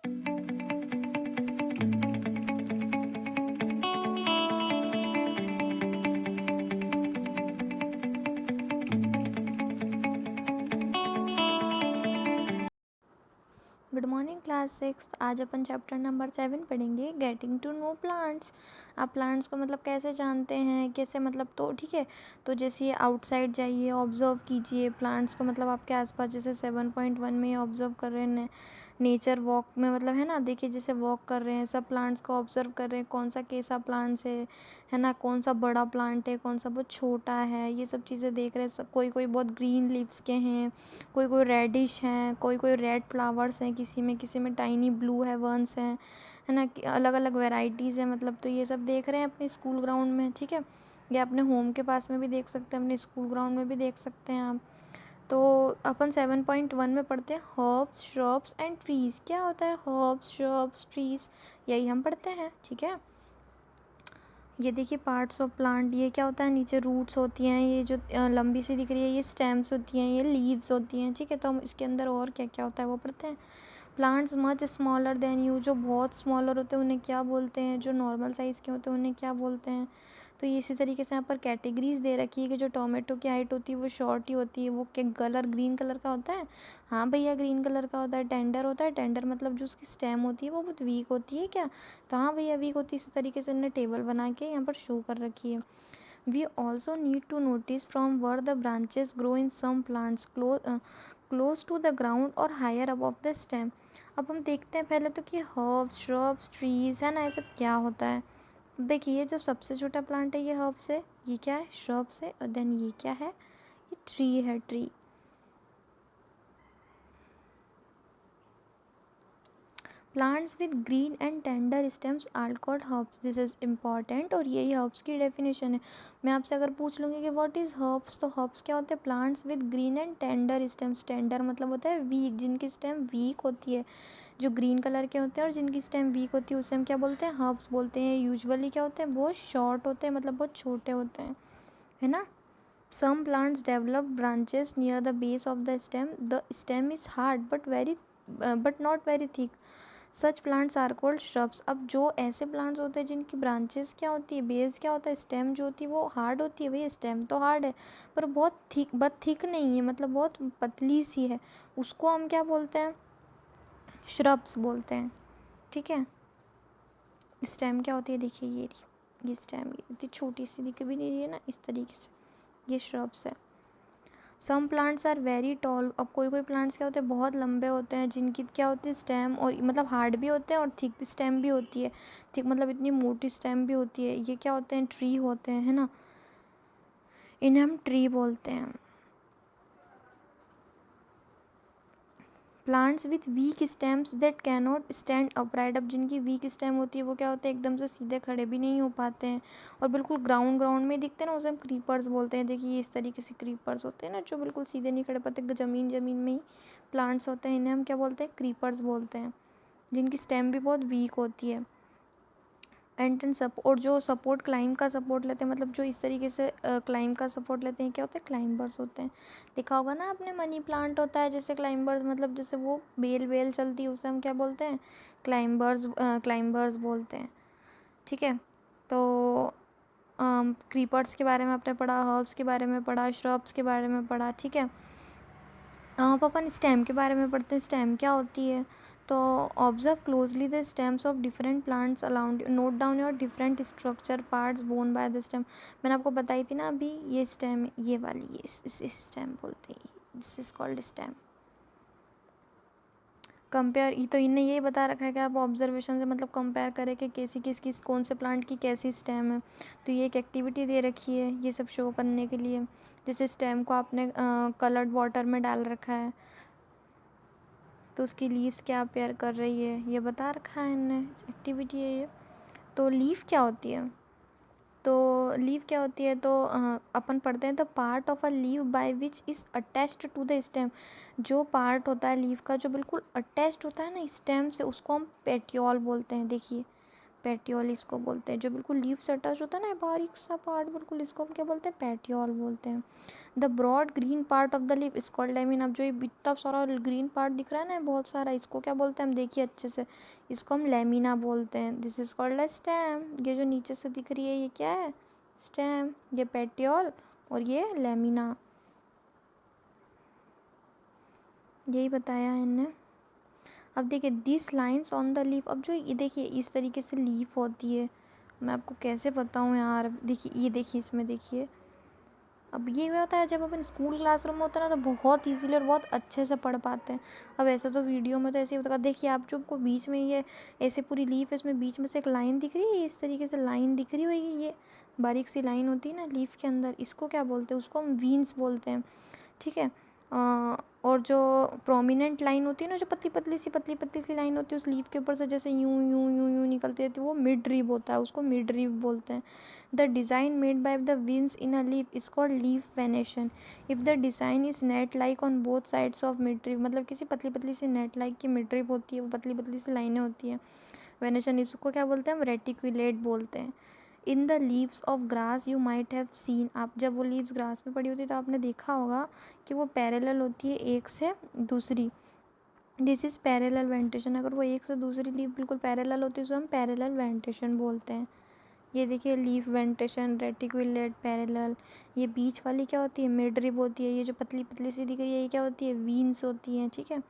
Good morning class 6। आज अपन chapter number 7 पढ़ेंगे, getting to know plants. आप प्लांट्स को मतलब कैसे जानते हैं, कैसे मतलब, तो ठीक है। तो जैसे ये आउटसाइड जाइए, ऑब्जर्व कीजिए प्लांट्स को, मतलब आपके आसपास जैसे 7.1 में ऑब्जर्व कर रहे हैं नेचर वॉक में, मतलब है ना, देखिए जैसे वॉक कर रहे हैं, सब प्लांट्स को ऑब्जर्व कर रहे हैं, कौन सा कैसा प्लांट्स है ना, कौन सा बड़ा प्लांट है, कौन सा बहुत छोटा है, ये सब चीज़ें देख रहे हैं। कोई कोई बहुत ग्रीन लीव्स के हैं, कोई कोई रेडिश हैं, कोई कोई रेड फ्लावर्स हैं, किसी में टाइनी ब्लू हेवन्स हैं, है ना, अलग अलग वेराइटीज़ हैं मतलब। तो ये सब देख रहे हैं अपने स्कूल ग्राउंड में, ठीक है। या अपने होम के पास में भी देख सकते हैं, अपने स्कूल ग्राउंड में भी देख सकते हैं आप। तो अपन 7.1 में पढ़ते हैं हर्ब्स, श्रब्स एंड ट्रीज़। क्या होता है हर्ब्स, श्रब्स, ट्रीज़, यही हम पढ़ते हैं, ठीक है। ये देखिए पार्ट्स ऑफ प्लांट, ये क्या होता है, नीचे रूट्स होती हैं, ये जो लंबी सी दिख रही है ये स्टेम्स होती हैं, ये लीव्स होती हैं, ठीक है। तो हम इसके अंदर और क्या क्या होता है वो पढ़ते हैं। Plants much smaller than you, जो बहुत स्मॉलर होते हैं उन्हें क्या बोलते हैं, जो नॉर्मल साइज़ के होते हैं उन्हें क्या बोलते हैं। तो ये इसी तरीके से यहाँ पर कैटेगरीज दे रखी है कि जो टोमेटो की हाइट होती है वो शॉर्ट ही होती है, वो क्या कलर ग्रीन कलर का होता है। हाँ भैया ग्रीन कलर का होता है। टेंडर होता है, टेंडर मतलब जो उसकी स्टेम होती है वो बहुत वीक होती है क्या। तो हाँ भैया वीक होती है। इसी तरीके से इन्होंने टेबल बना के यहाँ पर शो कर रखी है। We also need to notice from where the branches grow in some plants close to the ground और हायर अबव द स्टेम। अब हम देखते हैं पहले तो कि हर्ब्स, श्रब्स, ट्रीज़, है ना, ये सब क्या होता है। देखिए जो सबसे छोटा प्लांट है ये हर्ब्स है, ये क्या है, श्रब्स है, और देन ये क्या है, ये ट्री है, tree. Plants with green and tender stems are called herbs, this is important. और यही हर्ब्स की डेफिनेशन है। मैं आपसे अगर पूछ लूँगी कि व्हाट इज़ हर्ब्स, तो हर्ब्स क्या होते हैं, plants with green and tender stems. Tender मतलब होता है वीक, जिनकी स्टेम वीक होती है, जो ग्रीन कलर के होते हैं और जिनकी स्टेम वीक होती है उसे हम क्या बोलते हैं, हर्ब्स बोलते हैं। यूजुअली क्या होते हैं, बहुत शॉर्ट होते हैं, मतलब बहुत छोटे होते हैं, है ना। Some plants develop branches near the base of the stem. The stem is hard but not very thick. Such plants are called shrubs. अब जो ऐसे plants होते हैं जिनकी branches क्या होती है, base क्या होता है, stem जो होती है वो hard होती है। भैया stem तो hard है पर बहुत thick नहीं है, मतलब बहुत पतली सी है, उसको हम क्या बोलते हैं, shrubs बोलते हैं, ठीक है। stem क्या होती है, देखिए ये stem इतनी छोटी सी दिख भी नहीं रही है ना, इस तरीके से ये shrubs है। Some plants are very tall. अब कोई कोई प्लांट्स क्या होते हैं, बहुत लंबे होते हैं, जिनकी क्या होती है स्टेम, और मतलब हार्ड भी होते हैं और थिक स्टेम भी होती है। थिक मतलब इतनी मोटी स्टेम भी होती है। ये क्या होते हैं, ट्री होते हैं, है ना, इन्हें हम ट्री बोलते हैं। Plants with week stems that cannot stand upright. अब जिनकी वीक स्टेम होती है वो क्या होते हैं, एकदम से सीधे खड़े भी नहीं हो पाते हैं और बिल्कुल ग्राउंड ग्राउंड में दिखते हैं ना, उसे हम क्रीपर्स बोलते हैं। देखिए इस तरीके से क्रीपर्स होते हैं ना, जो बिल्कुल सीधे नहीं खड़े पाते, ज़मीन में ही प्लांट्स होते हैं, इन्हें हम क्या बोलते हैं, क्रीपर्स बोलते हैं, जिनकी स्टेम भी बहुत वीक होती है। एंड सपोर्ट, जो सपोर्ट क्लाइंब का सपोर्ट लेते हैं, मतलब जो इस तरीके से क्लाइंब का सपोर्ट लेते हैं, क्या होते हैं, क्लाइंबर्स होते हैं। देखा होगा ना आपने, मनी प्लांट होता है जैसे क्लाइंबर्स, मतलब जैसे वो बेल बेल चलती है उसे हम क्या बोलते हैं, क्लाइंबर्स बोलते हैं, ठीक है। तो क्रीपर्स के बारे में आपने पढ़ा, हर्ब्स के बारे में पढ़ा, श्रब्स के बारे में पढ़ा, ठीक है। अब अपन स्टेम के बारे में पढ़ते हैं। स्टेम क्या होती है, तो observe closely the stems of different plants around you, note down your different structure parts borne by the stem. मैंने आपको बताई थी ना अभी, ये स्टेम, ये वाली, ये इस स्टेम बोलते हैं, this is called stem. Compare, तो इन्हें यही बता रखा है कि आप ऑब्जर्वेशन से मतलब कंपेयर करें कि कैसी किस कौन से प्लांट की कैसी स्टेम है। तो ये एक एक्टिविटी दे रखी है ये सब शो करने के लिए। जैसे स्टेम को आपने कलर्ड वाटर में डाल रखा है, तो उसकी लीव्स क्या पेयर कर रही है ये बता रखा है इनने, एक्टिविटी है ये। तो लीफ क्या होती है, तो लीफ क्या होती है, तो अपन पढ़ते हैं the part of a leaf by which is attached to the stem. जो पार्ट होता है लीफ का जो बिल्कुल अटैच्ड होता है ना स्टेम से, उसको हम पेटियोल बोलते हैं। देखिए पेटियोल इसको बोलते हैं। जो बिल्कुल लीफ से अटैच होता है ना बारीक सा पार्ट बिल्कुल, इसको हम क्या बोलते हैं? पेटियोल बोलते हैं। The broad green part of the leaf is called lamina. अब जो ये इतना सारा ग्रीन पार्ट दिख रहा है ना बहुत सारा, इसको क्या बोलते हैं हम? देखिए अच्छे से, इसको हम लेमिना बोलते हैं। This is called a stem. ये जो नीचे से दिख रही है ये क्या है? स्टेम। ये पेटियोल और ये लेमिना, यही बताया है इनने। अब देखिए this lines on the leaf. अब जो ये देखिए इस तरीके से लीफ होती है, मैं आपको कैसे बताऊँ यार। देखिए ये देखिए इसमें देखिए, अब ये होता है जब अपन स्कूल क्लासरूम में होता है ना तो बहुत इजीली और बहुत अच्छे से पढ़ पाते हैं। अब ऐसे तो वीडियो में तो ऐसे ही होता है। देखिए आप जो आपको बीच में ये ऐसे पूरी लीफ है, इसमें बीच में से एक लाइन दिख रही है, इस तरीके से लाइन दिख रही होगी, ये बारीक सी लाइन होती है ना लीफ के अंदर, इसको क्या बोलते हैं? उसको हम वीन्स बोलते हैं, ठीक है। और जो प्रोमिनेंट लाइन होती है ना, जो पतली पतली सी लाइन होती है उस लीफ के ऊपर से जैसे यूं यूं यूं यूं निकलती है, तो वो मिड रीव होता है, उसको मिड रीव बोलते हैं। The design made by the veins in a leaf is called leaf venation. If the design is net like on both sides of midrib, मतलब किसी पतली पतली सी नेट लाइक की मिड रीव होती है, वो पतली पतली सी लाइनें होती हैं, वेनेशन, इसको क्या बोलते हैं हम? रेटिकुलेट बोलते हैं। In the leaves of grass you might have seen. आप जब वो लीव्स ग्रास में पड़ी होती है तो आपने देखा होगा कि वो पैरेलल होती है एक से दूसरी। This is parallel venation. अगर वो एक से दूसरी लीफ बिल्कुल पैरेलल होती है तो हम पैरेलल वेंटेशन बोलते हैं। ये देखिए लीफ वेंटेशन, रेटिकुलेट, पैरेलल। ये बीच वाली क्या होती है? मिड रिब होती है। ये जो पतली पतली सी दिख रही है ये क्या होती है? वीन्स होती हैं, ठीक है।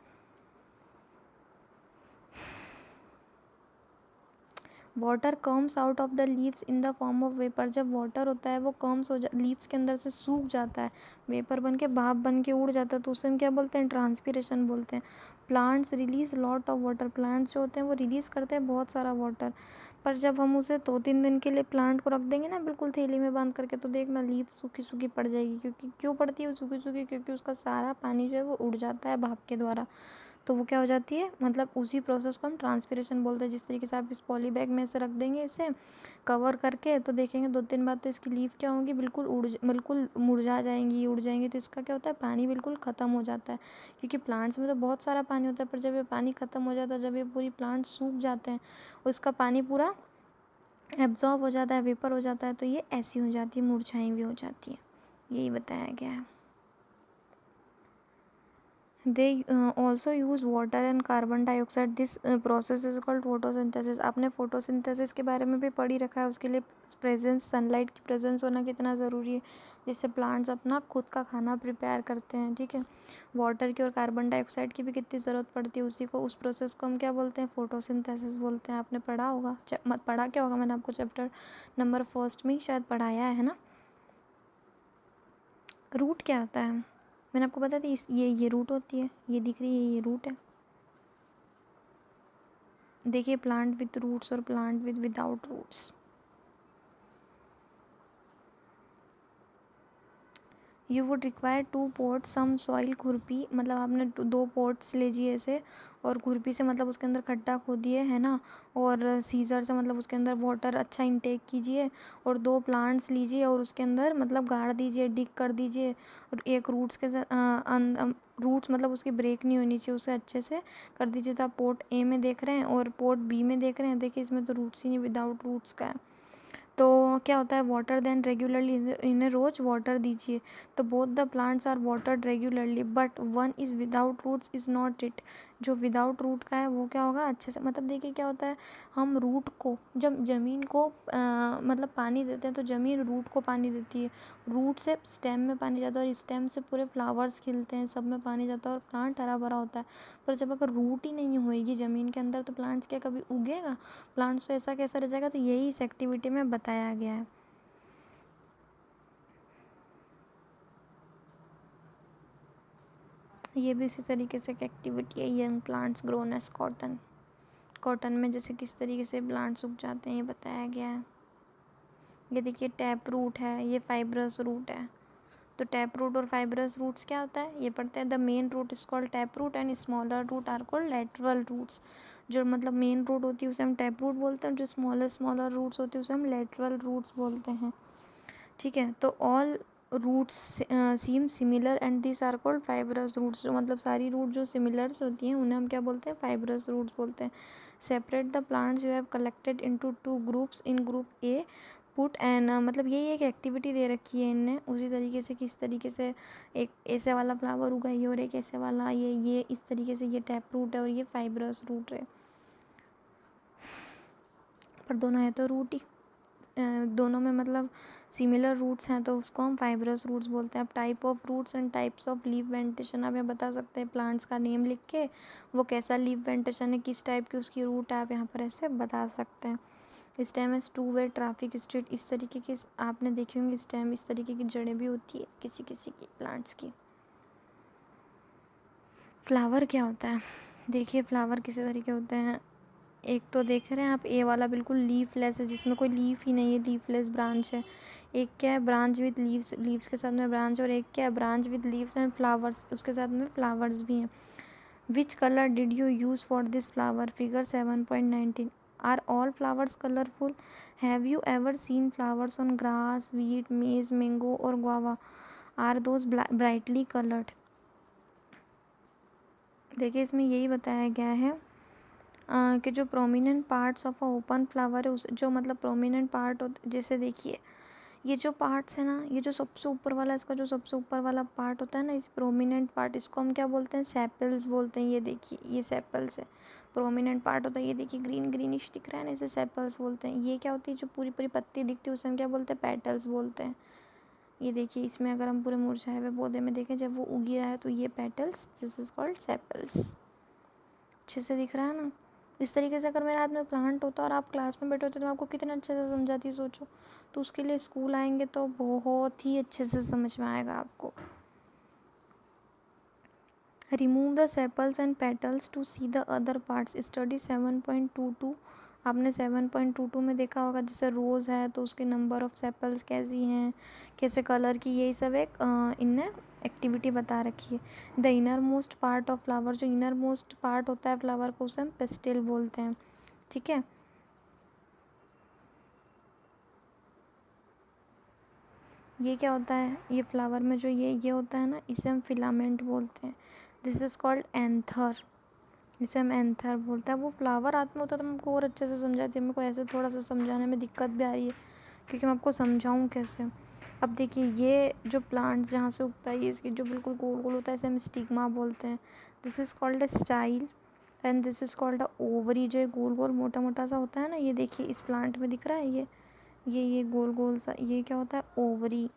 Water comes out of the leaves in the form of vapour. जब वाटर होता है वो कम्स हो लीव्स के अंदर से सूख जाता है, वेपर बन के भाप बन के उड़ जाता है, तो उसे हम क्या बोलते हैं? ट्रांसपीरेशन बोलते हैं। Plants release lot of water. Plants जो होते हैं वो रिलीज़ करते हैं बहुत सारा वाटर, पर जब हम उसे 2-3 दिन के लिए प्लांट को रख देंगे ना बिल्कुल थैली में बांध करके, तो देखना लीफ सूखी सूखी पड़ जाएगी। क्योंकि क्यों पड़ती है वो सूखी सूखी? क्योंकि उसका सारा पानी जो है वो उड़ जाता है भाप के द्वारा, तो वो क्या हो जाती है? मतलब उसी प्रोसेस को हम ट्रांसपीरेशन बोलते हैं। जिस तरीके से आप इस पॉली बैग में से रख देंगे इसे कवर करके, तो देखेंगे 2-3 बाद तो इसकी लीफ क्या होंगी? बिल्कुल मुरझा जाएंगी, उड़ जाएंगी। तो इसका क्या होता है? पानी बिल्कुल ख़त्म हो जाता है। क्योंकि प्लांट्स में तो बहुत सारा पानी होता है, पर जब ये पानी ख़त्म हो जाता है, जब ये पूरी प्लांट सूख जाते हैं, उसका पानी पूरा एब्जॉर्ब हो जाता है, वेपर हो जाता है, तो ये ऐसी हो जाती है, मुरझाई हुई हो जाती है। यही बताया गया है। They also use water and carbon dioxide. This process is called photosynthesis. आपने photosynthesis के बारे में भी पढ़ ही रखा है। उसके लिए प्रेजेंस, सनलाइट की प्रेजेंस होना कितना ज़रूरी है, जिससे प्लांट्स अपना खुद का खाना प्रिपेयर करते हैं, ठीक है। वाटर की और कार्बन डाइऑक्साइड की भी कितनी ज़रूरत पड़ती है उसी को, उस प्रोसेस को हम क्या बोलते हैं? फोटोसिंथेसिस बोलते हैं। आपने पढ़ा होगा, पढ़ा क्या होगा? मैंने आपको चैप्टर नंबर 1 में ही शायद पढ़ाया है ना। रूट क्या होता है? मैंने आपको बता दी, ये रूट होती है, ये दिख रही है, ये रूट है। देखिए प्लांट विथ रूट्स और plant with without roots. You would require 2 pots some soil. खुरपी, मतलब आपने 2 पोट्स लीजिए ऐसे, और खुरपी से मतलब उसके अंदर खड्डा खोदिए, है ना, और सीजर से मतलब उसके अंदर वाटर अच्छा इंटेक कीजिए, और 2 प्लांट्स लीजिए और उसके अंदर मतलब गाड़ दीजिए, डिग कर दीजिए, और एक रूट्स के साथ रूट्स मतलब उसकी ब्रेक नहीं होनी चाहिए, उसे अच्छे से कर दीजिए। तो आप पोर्ट ए में देख रहे हैं और पोर्ट बी में देख रहे हैं, देखिए इसमें तो रूट्स ही नहीं, विदाउट रूट्स का है। तो क्या होता है? वाटर देन रेगुलरली, इन्हें रोज़ वाटर दीजिए। तो both the plants are watered regularly, but one is without roots is not it. जो विदाउट रूट का है वो क्या होगा? अच्छे से, मतलब देखिए क्या होता है, हम रूट को, जब ज़मीन को मतलब पानी देते हैं तो ज़मीन रूट को पानी देती है, रूट से स्टेम में पानी जाता है, और स्टेम से पूरे फ्लावर्स खिलते हैं, सब में पानी जाता है और प्लांट हरा भरा होता है। पर जब अगर रूट ही नहीं होएगी ज़मीन के अंदर तो प्लांट्स क्या कभी उगेगा? प्लांट्स तो ऐसा कैसा रह जाएगा। तो यही इस एक्टिविटी में बताया गया है। ये भी इसी तरीके से एक एक्टिविटी है। Young plants grown as cotton. Cotton में जैसे किस तरीके से प्लांट्स उग जाते हैं ये बताया गया है। ये देखिए टैप रूट है, ये फाइब्रस रूट है। तो टैप रूट और फाइब्रस रूट्स क्या होता है ये पढ़ते हैं। The main root is called tap root and smaller root are called lateral roots. जो मतलब मेन रूट होती है उसे हम टैप रूट बोलते हैं, जो स्मॉलर रूट्स होती है उसे हम लेटरल रूट्स बोलते हैं, ठीक है। तो all roots seem similar and this are called fibrous roots. जो मतलब सारी रूट जो सिमिलर्स होती हैं उन्हें हम क्या बोलते हैं, फाइब्रस रूट्स बोलते हैं। Separate the plants you have collected into 2 groups, in group A put an, मतलब यही एक एक्टिविटी दे रखी है इनने, उसी तरीके से किस तरीके से एक ऐसे वाला फ्लावर उगाइए और एक ऐसे वाला, ये इस तरीके से ये टैप रूट है और ये फाइब्रस रूट है, पर दोनों है तो रूट ही, दोनों में मतलब सिमिलर रूट्स हैं तो उसको हम फाइब्रस रूट्स बोलते हैं। अब type of roots and types of leaf venation आप यहाँ बता सकते हैं, प्लांट्स का नेम लिख के वो कैसा लीफ वेंटेशन है, किस टाइप की उसकी रूट है, आप यहाँ पर ऐसे बता सकते हैं। Stem is two way traffic street, इस तरीके की आपने देखी होंगी स्टेम, इस तरीके की जड़ें भी होती है किसी किसी की प्लांट्स की। फ्लावर क्या होता है, देखिए फ्लावर किसी तरीके होते हैं, एक तो देख रहे हैं आप ए वाला बिल्कुल लीफलेस है जिसमें कोई लीफ ही नहीं है, लीफलेस ब्रांच है। एक क्या है ब्रांच विद लीव्स, लीव्स के साथ में ब्रांच, और एक क्या है branch with leaves and flowers, उसके साथ में फ्लावर्स भी हैं। Which colour did you use for this flower, figure 7.19। Are all flowers colourful, have you ever seen flowers on grass, wheat, maize, mango और guava, are those brightly coloured. देखिए इसमें यही बताया गया है कि जो prominent parts of a open flower है, उस जो मतलब प्रोमिनेंट पार्ट होते, जैसे देखिए ये जो पार्ट्स है ना, ये जो सबसे ऊपर वाला, इसका जो सबसे ऊपर वाला पार्ट होता है ना, इस प्रोमिनेंट पार्ट, इसको हम क्या बोलते हैं, सेपल्स बोलते हैं। ये देखिए ये सेपल्स है, प्रोमिनेंट पार्ट होता है, ये देखिए ग्रीन ग्रीनिश दिख रहा है ना, इसे सेपल्स बोलते हैं। ये क्या होती है, जो पूरी पूरी पत्ती दिखती है उसे हम क्या बोलते हैं, पेटल्स बोलते हैं। ये देखिए इसमें अगर हम पूरे मुरझाए हुए पौधे में देखें जब वो उगी रहा है तो ये petals, this is called sepals. अच्छे से दिख रहा है ना। इस तरीके से अगर मेरे हाथ में प्लांट होता और आप क्लास में बैठे होते तो मैं आपको कितना अच्छे से समझाती, सोचो। तो उसके लिए स्कूल आएंगे तो बहुत ही अच्छे से समझ में आएगा आपको। Remove the sepals and petals to see the other parts, study 7.22। आपने 7.22 में देखा होगा, जैसे रोज़ है तो उसके नंबर ऑफ सेपल्स कैसी हैं, कैसे कलर की, यही सब एक इनने एक्टिविटी बता रखी है। The inner most part of flower, जो इनर मोस्ट पार्ट होता है फ्लावर को उसे हम पेस्टिल बोलते हैं, ठीक है। ये क्या होता है, ये फ्लावर में जो ये होता है ना, इसे हम फिलामेंट बोलते हैं। दिस इज़ कॉल्ड एंथर, इसे हम एंथर बोलते हैं। वो फ्लावर हाथ में होता है तो मैं आपको और अच्छे से समझाती हूँ, मेरे को ऐसे थोड़ा सा समझाने में दिक्कत भी आ रही है क्योंकि मैं आपको समझाऊँ कैसे। अब देखिए ये जो प्लांट जहाँ से उगता है, ये इसकी जो बिल्कुल गोल गोल होता है इसे हम स्टिग्मा बोलते हैं। This is called a style and this is called a ovary. जो गोल गोल मोटा मोटा सा होता है ना, ये देखिए इस प्लांट में दिख रहा है, ये गोल गोल सा, ये क्या होता है, ओवरी।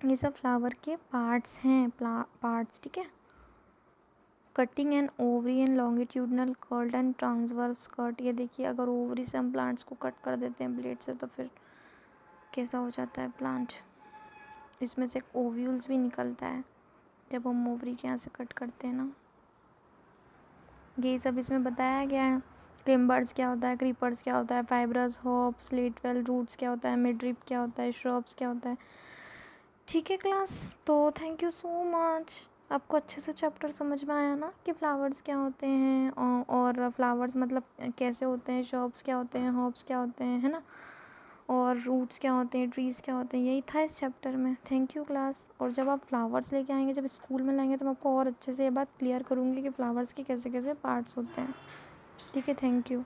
ये सब फ्लावर के पार्ट्स हैं, पार्ट्स, ठीक है। Cutting and ovary and longitudinal curled and transverse cut, ये देखिए अगर ओवरी से हम प्लांट्स को कट कर देते हैं ब्लेड से तो फिर कैसा हो जाता है प्लांट, इसमें से ओव्यूल्स भी निकलता है जब हम ओवरी के यहाँ से कट करते हैं ना। ये सब इसमें बताया गया है। क्लिम्बर्स क्या होता है, क्रीपर्स क्या होता है, फाइब्रस, होप्स, लेटवेल, रूट्स क्या होता है, मिडरिप क्या होता है, श्रब्स क्या होता है। ठीक है क्लास, तो थैंक यू सो मच। आपको अच्छे से चैप्टर समझ में आया ना कि फ्लावर्स क्या होते हैं और फ्लावर्स मतलब कैसे होते हैं, शॉप्स क्या होते हैं, हॉप्स क्या होते हैं, है ना, और रूट्स क्या होते हैं, ट्रीज़ क्या होते हैं, यही था इस चैप्टर में। Thank you class. और जब आप फ्लावर्स लेके आएंगे, जब स्कूल में लाएंगे तो मैं आपको और अच्छे से ये बात क्लियर करूँगी कि फ्लावर्स के कैसे कैसे पार्ट्स होते हैं। ठीक है, थैंक यू।